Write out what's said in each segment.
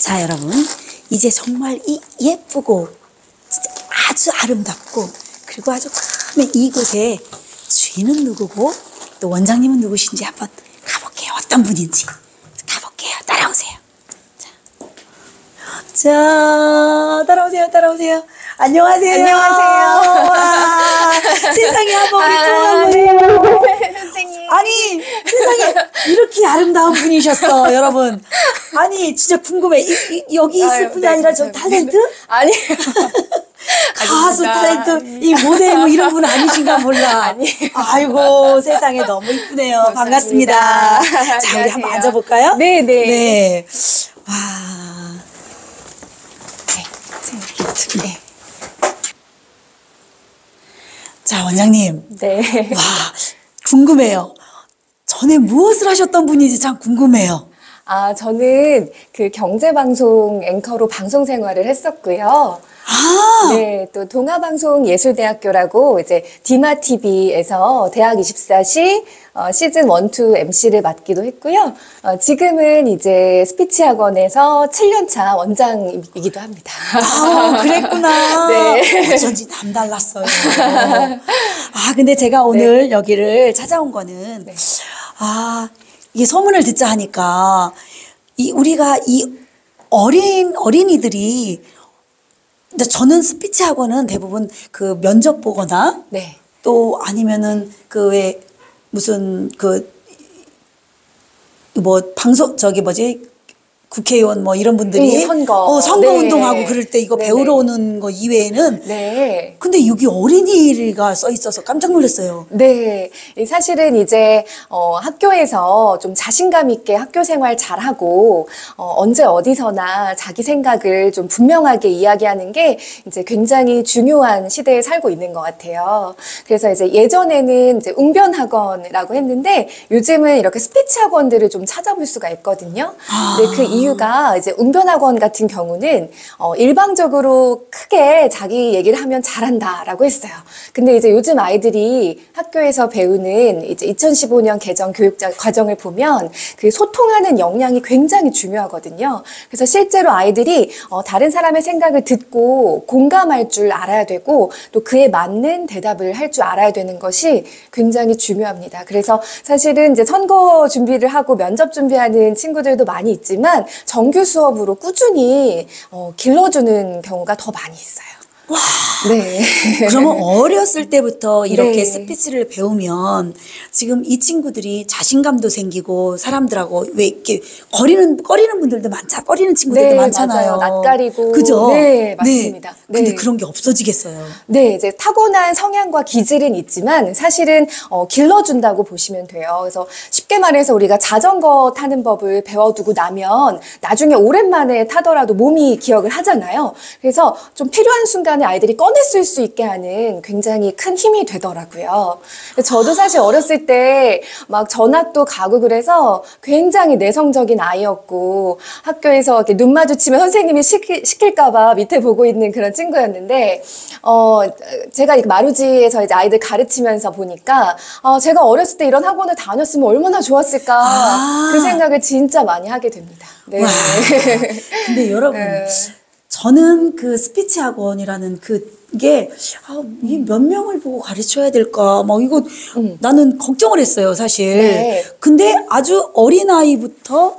자, 여러분, 이제 정말 이 예쁘고 진짜 아주 아름답고 그리고 아주 다음에 이곳에 주인은 누구고 또 원장님은 누구신지 한번 가볼게요. 어떤 분인지 가볼게요. 따라오세요. 자, 따라오세요. 따라오세요. 안녕하세요. 안녕하세요. 와, 세상에 한번 뵙고 거예요. 선생님. 아니, 세상에 이렇게 아름다운 분이셨어, 여러분. 아니, 진짜 궁금해. 여기 있을 분이 아니라 저 탤런트? 아니. 가수 탤런트, 이 모델 뭐 이런 분 아니신가 몰라. 아니. 아이고, 세상에 너무 이쁘네요. 반갑습니다. 자, 우리 한번 앉아볼까요? 네네. 네. 와. 네. 자, 원장님. 네. 와, 궁금해요. 전에 무엇을 하셨던 분인지 참 궁금해요. 아, 저는 그 경제방송 앵커로 방송 생활을 했었고요. 아, 네, 또 동아방송예술대학교라고 이제 디마TV에서 대학 24시 시즌 1, 2 MC를 맡기도 했고요. 지금은 이제 스피치학원에서 7년차 원장이기도 합니다. 아, 그랬구나. 네. 어쩐지 남달랐어요. 아, 근데 제가 오늘 여기를 찾아온 거는, 네. 아, 이게 소문을 듣자 하니까, 우리가 이 어린이들이, 근데 저는 스피치 학원은 대부분 그 면접 보거나, 네. 또 아니면은 그 왜 무슨 방송 저기 뭐지 국회의원 뭐 이런 분들이 선거. 선거 네. 운동하고 그럴 때 이거 네네. 배우러 오는 거 이외에는 네. 근데 여기 어린이가 써 있어서 깜짝 놀랐어요. 네. 사실은 이제, 학교에서 좀 자신감 있게 학교 생활 잘하고, 언제 어디서나 자기 생각을 좀 분명하게 이야기하는 게 이제 굉장히 중요한 시대에 살고 있는 것 같아요. 그래서 이제 예전에는 이제 웅변학원이라고 했는데 요즘은 이렇게 스피치 학원들을 좀 찾아볼 수가 있거든요. 근데 그 이유가 이제 웅변학원 같은 경우는, 일방적으로 크게 자기 얘기를 하면 잘한다라고 했어요. 근데 이제 요즘 아이들이 학교에서 배우는 이제 2015년 개정 교육 과정을 보면 그 소통하는 역량이 굉장히 중요하거든요. 그래서 실제로 아이들이 다른 사람의 생각을 듣고 공감할 줄 알아야 되고 또 그에 맞는 대답을 할 줄 알아야 되는 것이 굉장히 중요합니다. 그래서 사실은 이제 선거 준비를 하고 면접 준비하는 친구들도 많이 있지만 정규 수업으로 꾸준히 길러주는 경우가 더 많이 있어요. 와. 네. 그러면 어렸을 때부터 이렇게 네. 스피치를 배우면 지금 이 친구들이 자신감도 생기고 사람들하고 왜 이렇게 꺼리는 분들도 꺼리는 친구들도 네, 많잖아요. 맞아요. 낯가리고. 그죠? 네, 맞습니다. 네. 근데 네. 그런 게 없어지겠어요. 네, 이제 타고난 성향과 기질은 있지만 사실은 길러준다고 보시면 돼요. 그래서 쉽게 말해서 우리가 자전거 타는 법을 배워두고 나면 나중에 오랜만에 타더라도 몸이 기억을 하잖아요. 그래서 좀 필요한 순간에 아이들이 꺼냈을 수 있게 하는 굉장히 큰 힘이 되더라고요. 저도 사실 어렸을 때 막 전학도 가고 그래서 굉장히 내성적인 아이였고 학교에서 이렇게 눈 마주치면 선생님이 시킬까봐 밑에 보고 있는 그런 친구였는데 제가 마루지에서 이제 아이들 가르치면서 보니까 제가 어렸을 때 이런 학원을 다녔으면 얼마나 좋았을까 그 생각을 진짜 많이 하게 됩니다. 네. 와. 근데 여러분, 네. 저는 그 스피치 학원이라는 이게 몇 명을 보고 가르쳐야 될까? 막 이거 나는 걱정을 했어요, 사실. 네. 근데 아주 어린이들부터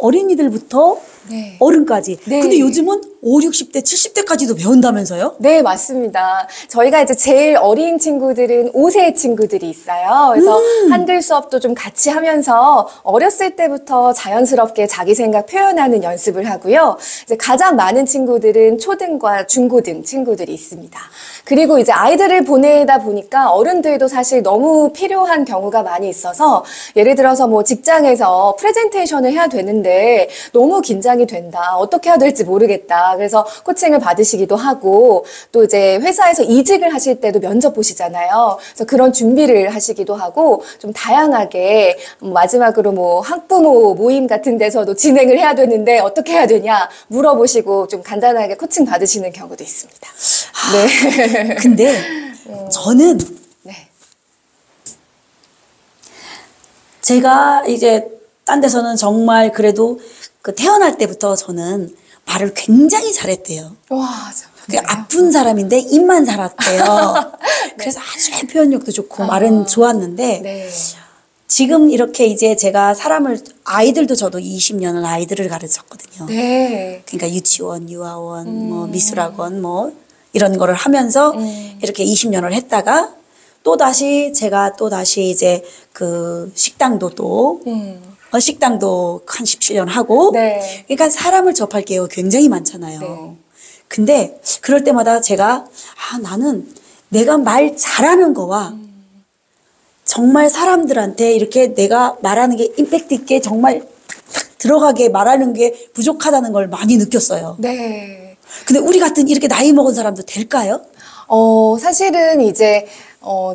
네. 어른까지. 네. 근데 요즘은 5, 60대, 70대까지도 배운다면서요? 네, 맞습니다. 저희가 이제 제일 어린 친구들은 5세 친구들이 있어요. 그래서 한글 수업도 좀 같이 하면서 어렸을 때부터 자연스럽게 자기 생각 표현하는 연습을 하고요. 이제 가장 많은 친구들은 초등과 중고등 친구들이 있습니다. 그리고 이제 아이들을 보내다 보니까 어른들도 사실 너무 필요한 경우가 많이 있어서 예를 들어서 뭐 직장에서 프레젠테이션을 해야 되는데 너무 긴장이 된다. 어떻게 해야 될지 모르겠다. 그래서 코칭을 받으시기도 하고 또 이제 회사에서 이직을 하실 때도 면접 보시잖아요. 그래서 그런 준비를 하시기도 하고 좀 다양하게 마지막으로 뭐 학부모 모임 같은 데서도 진행을 해야 되는데 어떻게 해야 되냐 물어보시고 좀 간단하게 코칭 받으시는 경우도 있습니다. 네. 근데 저는 네. 제가 이제 딴 데서는 정말 그래도 그 태어날 때부터 저는 말을 굉장히 잘했대요. 와, 그 아픈 사람인데 입만 살았대요. 그래서 아주 표현력도 좋고 말은 좋았는데 네. 지금 이렇게 이제 제가 아이들도 저도 20년을 아이들을 가르쳤거든요. 네. 그러니까 유치원, 유아원, 뭐 미술학원 뭐 이런 거를 하면서 이렇게 20년을 했다가 제가 또 다시 이제 그 식당도 식당도 한 17년 하고 네. 그러니까 사람을 접할 기회가 굉장히 많잖아요. 네. 근데 그럴 때마다 제가 나는 내가 말 잘하는 거와 정말 사람들한테 이렇게 내가 말하는 게 임팩트 있게 정말 탁 들어가게 말하는 게 부족하다는 걸 많이 느꼈어요. 네. 근데 우리 같은 이렇게 나이 먹은 사람도 될까요? 사실은 이제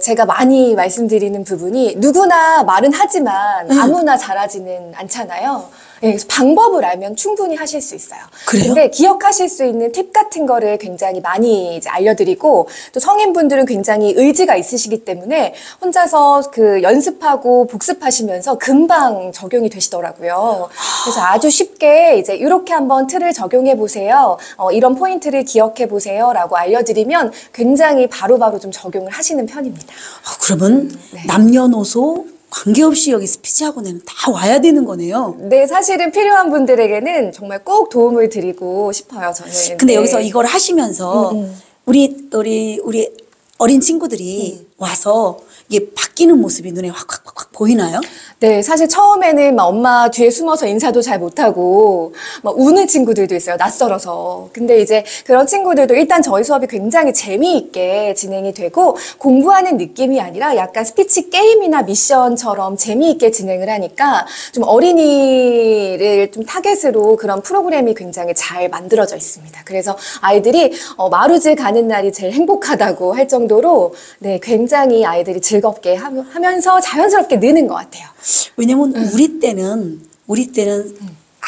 제가 많이 말씀드리는 부분이 누구나 말은 하지만 아무나 잘하지는 않잖아요. 네, 그래서 방법을 알면 충분히 하실 수 있어요. 그래요? 근데 기억하실 수 있는 팁 같은 거를 굉장히 많이 이제 알려드리고 또 성인분들은 굉장히 의지가 있으시기 때문에 혼자서 그 연습하고 복습하시면서 금방 적용이 되시더라고요. 그래서 아주 쉽게 이제 이렇게 한번 틀을 적용해 보세요. 이런 포인트를 기억해 보세요라고 알려드리면 굉장히 바로바로 좀 적용을 하시는 편입니다. 그러면 네. 남녀노소 관계없이 여기 스피치 학원에는 다 와야 되는 거네요. 네, 사실은 필요한 분들에게는 정말 꼭 도움을 드리고 싶어요, 저는. 근데 네. 여기서 이걸 하시면서 우리 어린 친구들이 와서 이게 바뀌는 모습이 눈에 확 보이나요? 네, 사실 처음에는 막 엄마 뒤에 숨어서 인사도 잘 못하고 막 우는 친구들도 있어요, 낯설어서. 근데 이제 그런 친구들도 일단 저희 수업이 굉장히 재미있게 진행이 되고 공부하는 느낌이 아니라 약간 스피치 게임이나 미션처럼 재미있게 진행을 하니까 좀 어린이를 좀 타겟으로 그런 프로그램이 굉장히 잘 만들어져 있습니다. 그래서 아이들이 마루질 가는 날이 제일 행복하다고 할 정도로 네, 굉장히 아이들이 즐겁게 하면서 자연스럽게 느는 것 같아요. 왜냐면 우리 때는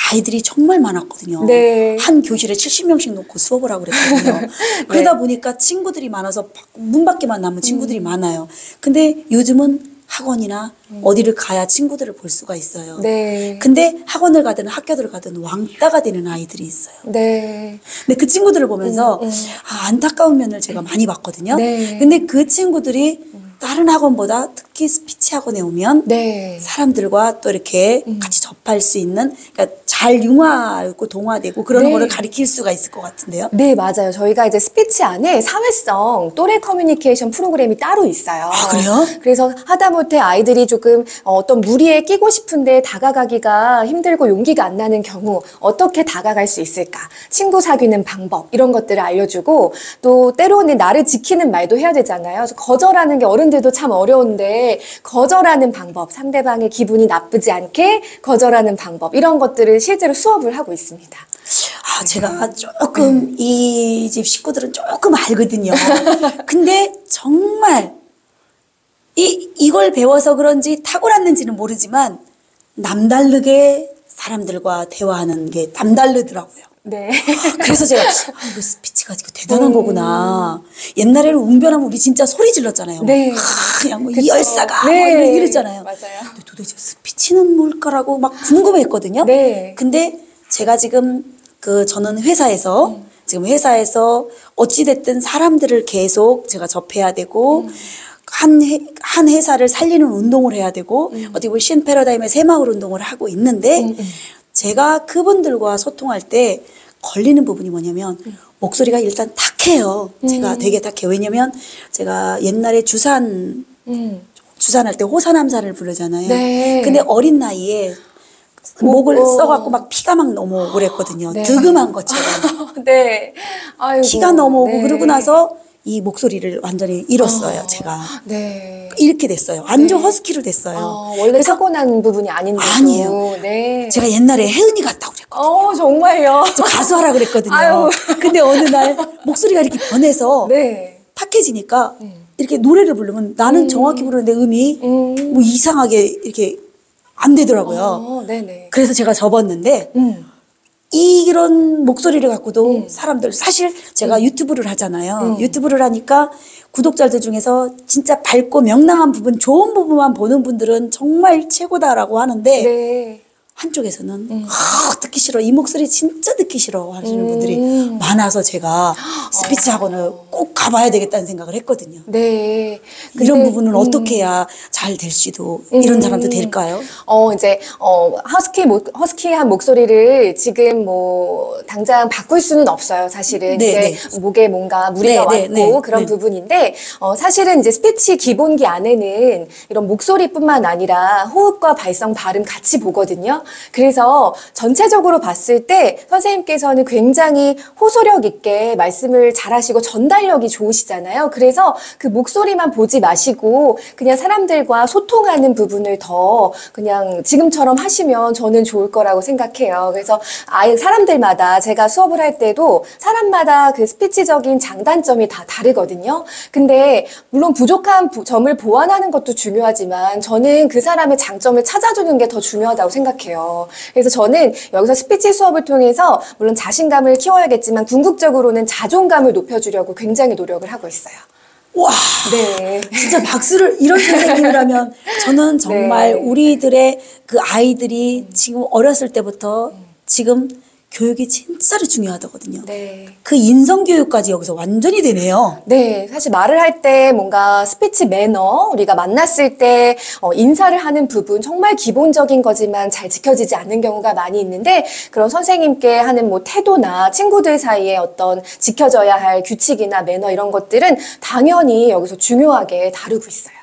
아이들이 정말 많았거든요. 네. 한 교실에 70명씩 놓고 수업을 하고 그랬거든요. 그러다 보니까 친구들이 많아서 문 밖에만 남은 친구들이 많아요. 근데 요즘은 학원이나 어디를 가야 친구들을 볼 수가 있어요. 네. 근데 학원을 가든 학교를 가든 왕따가 되는 아이들이 있어요. 네. 근데 그 친구들을 보면서 안타까운 면을 제가 많이 봤거든요. 네. 근데 그 친구들이 다른 학원보다 특히 스피치 학원에 오면 네. 사람들과 또 이렇게 같이 접할 수 있는 그러니까 잘 융화하고 동화되고 그런 네. 거를 가리킬 수가 있을 것 같은데요. 네, 맞아요. 저희가 이제 스피치 안에 사회성 또래 커뮤니케이션 프로그램이 따로 있어요. 아, 그래요? 그래서 하다못해 아이들이 조금 어떤 무리에 끼고 싶은데 다가가기가 힘들고 용기가 안 나는 경우 어떻게 다가갈 수 있을까? 친구 사귀는 방법 이런 것들을 알려주고 또 때로는 나를 지키는 말도 해야 되잖아요. 그래서 거절하는 게 어른들도 참 어려운데 거절하는 방법, 상대방의 기분이 나쁘지 않게 거절하는 방법 이런 것들을 실제로 수업을 하고 있습니다. 제가 조금 이 집 식구들은 조금 알거든요. 근데 정말 이걸 배워서 그런지 탁월했는지는 모르지만 남다르게 사람들과 대화하는 게 남다르더라고요. 네. 그래서 제가 이거 스피치가 이거 대단한 거구나. 옛날에는 웅변하면 우리 진짜 소리 질렀잖아요. 네. 그냥 뭐 그쵸. 이 열사가 네. 뭐 이랬잖아요. 맞아요. 근데 도대체 스피치는 뭘까라고 막 궁금했거든요. 네. 근데 제가 지금 저는 지금 회사에서 어찌됐든 사람들을 계속 제가 접해야 되고 한 회사를 살리는 운동을 해야 되고 어떻게 보면 신패러다임의 새마을 운동을 하고 있는데 제가 그분들과 소통할 때 걸리는 부분이 뭐냐면 목소리가 일단 탁해요. 제가 되게 탁해요. 왜냐면 제가 옛날에 주산할 때 호사남사를 부르잖아요. 네. 근데 어린 나이에 목을 써갖고 막 피가 막 넘어오고 그랬거든요. 네. 득음한 것처럼. 네. 아이고. 피가 넘어오고 네. 그러고 나서 이 목소리를 완전히 잃었어요. 제가. 네. 이렇게 됐어요. 완전 네. 허스키로 됐어요. 원래 타고난 부분이 아닌데도. 아니에요. 네. 제가 옛날에 혜은이 같다고 그랬거든요. 정말요? 좀 가수하라 그랬거든요. 아유. 근데 어느 날 목소리가 이렇게 변해서 네. 탁해지니까 이렇게 노래를 부르면 나는 정확히 부르는데 음이 뭐 이상하게 이렇게 안 되더라고요. 네네. 그래서 제가 접었는데 이런 목소리를 갖고도 사람들 사실 제가 유튜브를 하잖아요. 유튜브를 하니까 구독자들 중에서 진짜 밝고 명랑한 부분, 좋은 부분만 보는 분들은 정말 최고다라고 하는데 네. 한쪽에서는 듣기 싫어. 이 목소리 진짜 듣기 싫어 하시는 분들이 많아서 제가 스피치 학원을 꼭 가봐야 되겠다는 생각을 했거든요. 네. 이런 부분은 어떻게 해야 잘 될 수도 이런 사람도 될까요? 허스키한 목소리를 지금 뭐 당장 바꿀 수는 없어요. 사실은 네, 이제 목에 뭔가 무리가 네, 왔고 네, 그런 네. 부분인데 사실은 이제 스피치 기본기 안에는 이런 목소리뿐만 아니라 호흡과 발성, 발음 같이 보거든요. 그래서 전체적으로 봤을 때 선생님께서는 굉장히 호소력 있게 말씀을 잘하시고 전달력이 좋으시잖아요. 그래서 그 목소리만 보지 마시고 그냥 사람들과 소통하는 부분을 더 그냥 지금처럼 하시면 저는 좋을 거라고 생각해요. 그래서 아예 사람들마다 제가 수업을 할 때도 사람마다 그 스피치적인 장단점이 다 다르거든요. 근데 물론 부족한 점을 보완하는 것도 중요하지만 저는 그 사람의 장점을 찾아주는 게 더 중요하다고 생각해요. 그래서 저는 여기서 스피치 수업을 통해서 물론 자신감을 키워야겠지만 궁극적으로는 자존감을 높여주려고 굉장히 노력을 하고 있어요. 와, 네. 진짜 박수를 이런 선생님이라면 저는 정말 네. 우리들의 그 아이들이 지금 어렸을 때부터 지금 교육이 진짜로 중요하거든요. 네. 그 인성교육까지 여기서 완전히 되네요. 네, 사실 말을 할 때 뭔가 스피치 매너, 우리가 만났을 때 인사를 하는 부분 정말 기본적인 거지만 잘 지켜지지 않는 경우가 많이 있는데 그런 선생님께 하는 뭐 태도나 친구들 사이에 어떤 지켜져야 할 규칙이나 매너 이런 것들은 당연히 여기서 중요하게 다루고 있어요.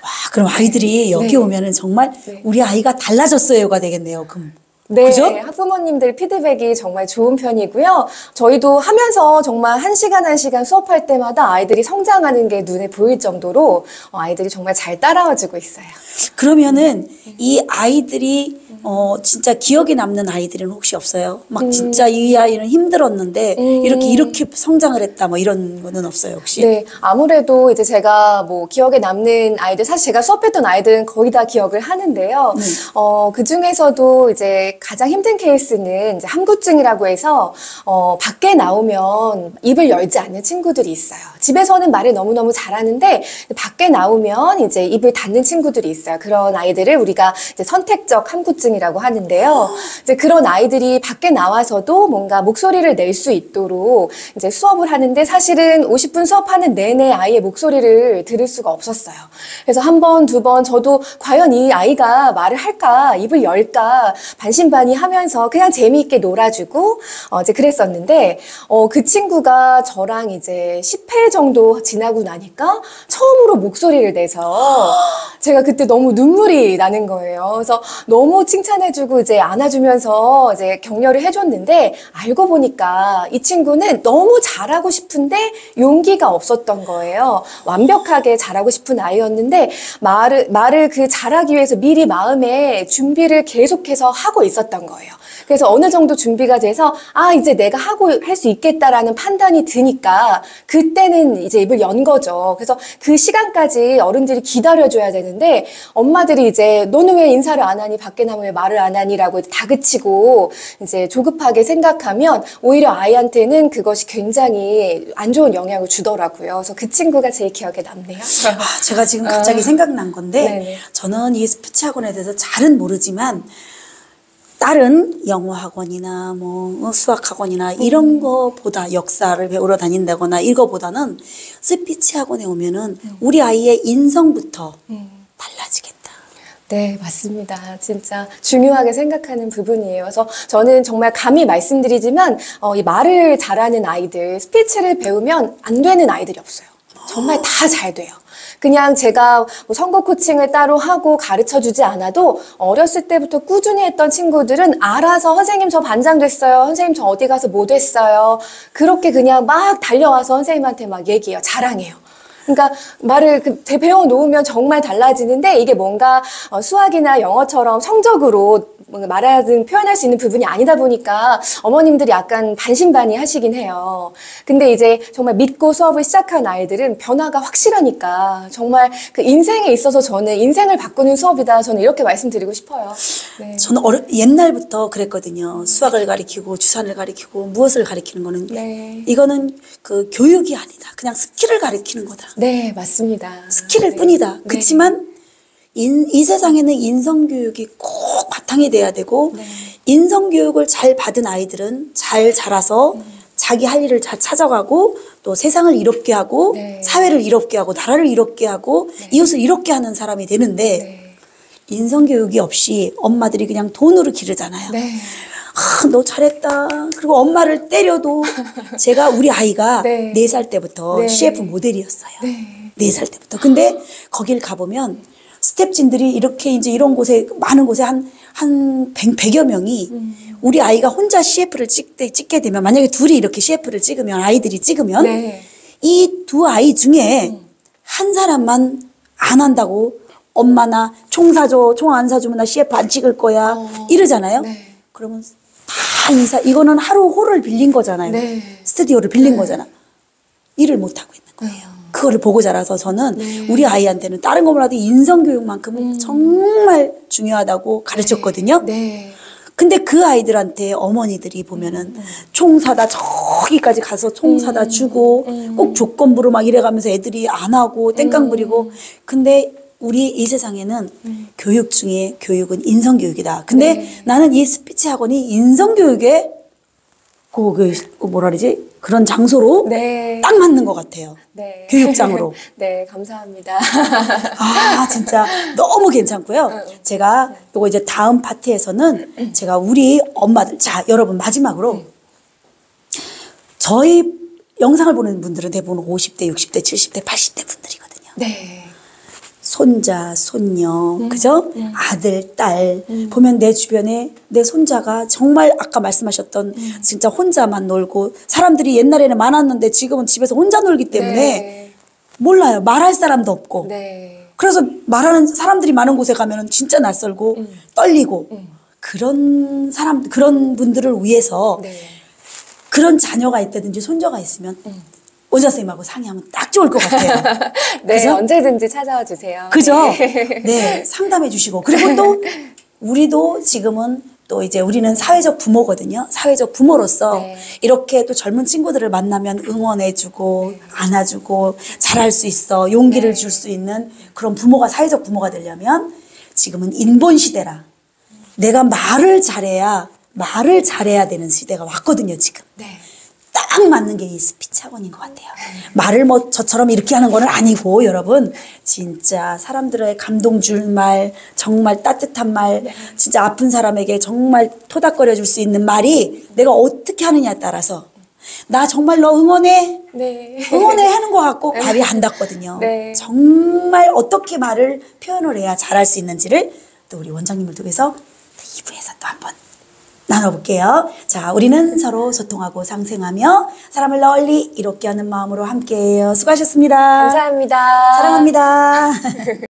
와, 그럼 아이들이 여기 네. 오면은 정말 네. 우리 아이가 달라졌어요가 되겠네요. 그럼. 네, 그죠? 학부모님들 피드백이 정말 좋은 편이고요. 저희도 하면서 정말 한 시간 수업할 때마다 아이들이 성장하는 게 눈에 보일 정도로 아이들이 정말 잘 따라와주고 있어요. 그러면은 이 아이들이 진짜 기억에 남는 아이들은 혹시 없어요? 막 진짜 이 아이는 힘들었는데 이렇게 성장을 했다 뭐 이런 거는 없어요 혹시? 네, 아무래도 이제 제가 뭐 기억에 남는 아이들, 사실 제가 수업했던 아이들은 거의 다 기억을 하는데요. 그 중에서도 이제 가장 힘든 케이스는 이제 함구증이라고 해서 밖에 나오면 입을 열지 않는 친구들이 있어요. 집에서는 말을 너무너무 잘하는데 밖에 나오면 이제 입을 닫는 친구들이 있어요. 그런 아이들을 우리가 이제 선택적 함구증이라고 하는데요. 이제 그런 아이들이 밖에 나와서도 뭔가 목소리를 낼 수 있도록 이제 수업을 하는데 사실은 50분 수업하는 내내 아이의 목소리를 들을 수가 없었어요. 그래서 한 번, 두 번 저도 과연 이 아이가 말을 할까, 입을 열까 반신반의 하면서 그냥 재미있게 놀아주고 이제 그랬었는데 그 친구가 저랑 이제 10회 정도 지나고 나니까 처음으로 목소리를 내서 제가 그때 너무 눈물이 나는 거예요. 그래서 너무 칭찬해주고 이제 안아주면서 이제 격려를 해줬는데 알고 보니까 이 친구는 너무 잘하고 싶은데 용기가 없었던 거예요. 완벽하게 잘하고 싶은 아이였는데 말을 그 잘하기 위해서 미리 마음에 준비를 계속해서 하고 있었던 거예요. 그래서 어느 정도 준비가 돼서 이제 내가 할 수 있겠다라는 판단이 드니까 그때는 이제 입을 연 거죠. 그래서 그 시간까지 어른들이 기다려줘야 되는데 엄마들이 이제 너는 왜 인사를 안 하니 밖에 나면 왜 말을 안 하니라고 다그치고 이제 조급하게 생각하면 오히려 아이한테는 그것이 굉장히 안 좋은 영향을 주더라고요. 그래서 그 친구가 제일 기억에 남네요. 제가 지금 갑자기 생각난 건데 네네. 저는 이 스피치 학원에 대해서 잘은 모르지만 다른 영어 학원이나 뭐 수학 학원이나 이런 거보다 역사를 배우러 다닌다거나 이거보다는 스피치 학원에 오면은 우리 아이의 인성부터 달라지겠다. 네, 맞습니다. 진짜 중요하게 생각하는 부분이에요. 그래서 저는 정말 감히 말씀드리지만 이 말을 잘하는 아이들, 스피치를 배우면 안 되는 아이들이 없어요. 정말 다 잘 돼요. 그냥 제가 뭐 선거 코칭을 따로 하고 가르쳐 주지 않아도 어렸을 때부터 꾸준히 했던 친구들은 알아서 선생님 저 반장 됐어요. 선생님 저 어디 가서 뭐 됐어요. 그렇게 그냥 막 달려와서 선생님한테 막 얘기해요. 자랑해요. 그러니까 말을 배워 놓으면 정말 달라지는데 이게 뭔가 수학이나 영어처럼 성적으로 말하든 표현할 수 있는 부분이 아니다 보니까 어머님들이 약간 반신반의 하시긴 해요. 근데 이제 정말 믿고 수업을 시작한 아이들은 변화가 확실하니까 정말 그 인생에 있어서 저는 인생을 바꾸는 수업이다. 저는 이렇게 말씀드리고 싶어요. 네. 저는 옛날부터 그랬거든요. 수학을 가리키고 주산을 가리키고 무엇을 가리키는 거는 네. 이거는 그 교육이 아니다. 그냥 스킬을 가리키는 거다. 네, 맞습니다. 스킬일 네. 뿐이다. 네. 그렇지만 이 세상에는 인성교육이 꼭 바탕이 돼야 되고 네. 인성교육을 잘 받은 아이들은 잘 자라서 자기 할 일을 잘 찾아가고 또 세상을 이롭게 하고 네. 사회를 이롭게 하고 나라를 이롭게 하고 이웃을 이롭게 하는 사람이 되는데 네. 인성교육이 없이 엄마들이 그냥 돈으로 기르잖아요. 네. 아, 너 잘했다. 그리고 엄마를 때려도 제가 우리 아이가 네. 4살 때부터 네. CF 모델이었어요. 네. 4살 때부터. 근데 거길 가보면 스텝진들이 이렇게 이제 이런 곳에 많은 곳에 한 100여 명이 우리 아이가 혼자 CF를 찍게 되면 만약에 둘이 이렇게 CF를 찍으면 아이들이 찍으면 네. 이 두 아이 중에 한 사람만 안 한다고 엄마나 총 사줘, 총 안 사주면 나 CF 안 찍을 거야 이러잖아요. 네. 그러면 다 이거는 하루 홀을 빌린 거잖아요. 네. 스튜디오를 빌린 거잖아. 일을 못 하고 있는 거예요. 그거를 보고 자라서 저는 우리 아이한테는 다른 거 몰라도 인성교육만큼은 정말 중요하다고 가르쳤거든요. 네. 근데 그 아이들한테 어머니들이 보면은 총 사다 저기까지 가서 총 사다 주고 꼭 조건부로 막 이래가면서 애들이 안 하고 땡깡 부리고 근데 우리 이 세상에는 교육 중에 교육은 인성교육이다. 근데 네. 나는 이 스피치 학원이 인성교육에 그 뭐라 그러지? 그런 장소로 네. 딱 맞는 것 같아요. 네. 교육장으로. 네, 감사합니다. 아, 진짜 너무 괜찮고요. 제가 요거 이제 다음 파트에서는 제가 우리 엄마들, 자, 여러분 마지막으로 저희 영상을 보는 분들은 대부분 50대, 60대, 70대, 80대 분들이거든요. 네. 손자, 손녀, 그죠? 아들, 딸. 보면 내 주변에 내 손자가 정말 아까 말씀하셨던 진짜 혼자만 놀고 사람들이 옛날에는 많았는데 지금은 집에서 혼자 놀기 때문에 네. 몰라요. 말할 사람도 없고. 네. 그래서 말하는 사람들이 많은 곳에 가면은 진짜 낯설고 떨리고 그런 분들을 위해서 네. 그런 자녀가 있다든지 손자가 있으면 원장 선생님하고 상의하면 딱 좋을 것 같아요. 네, 그죠? 언제든지 찾아와 주세요. 그죠? 네. 네, 상담해 주시고. 그리고 또 우리도 지금은 또 이제 우리는 사회적 부모거든요. 사회적 부모로서 네. 이렇게 또 젊은 친구들을 만나면 응원해주고 안아주고 잘할 수 있어 용기를 줄 수 있는 그런 부모가 사회적 부모가 되려면 지금은 인본 시대라. 내가 말을 잘해야 되는 시대가 왔거든요, 지금. 네. 딱 맞는 게 이 스피치 학원인 것 같아요. 말을 뭐 저처럼 이렇게 하는 건 아니고 여러분 진짜 사람들의 감동 줄 말, 정말 따뜻한 말, 진짜 아픈 사람에게 정말 토닥거려 줄 수 있는 말이 내가 어떻게 하느냐에 따라서 나 정말 너 응원해. 네. 응원해 하는 것 같고 말이 안 닿거든요. 네. 정말 어떻게 말을 표현을 해야 잘할 수 있는지를 또 우리 원장님을 통해서 2부에서 또 한번 나눠볼게요. 자, 우리는 서로 소통하고 상생하며 사람을 널리 이롭게 하는 마음으로 함께해요. 수고하셨습니다. 감사합니다. 사랑합니다.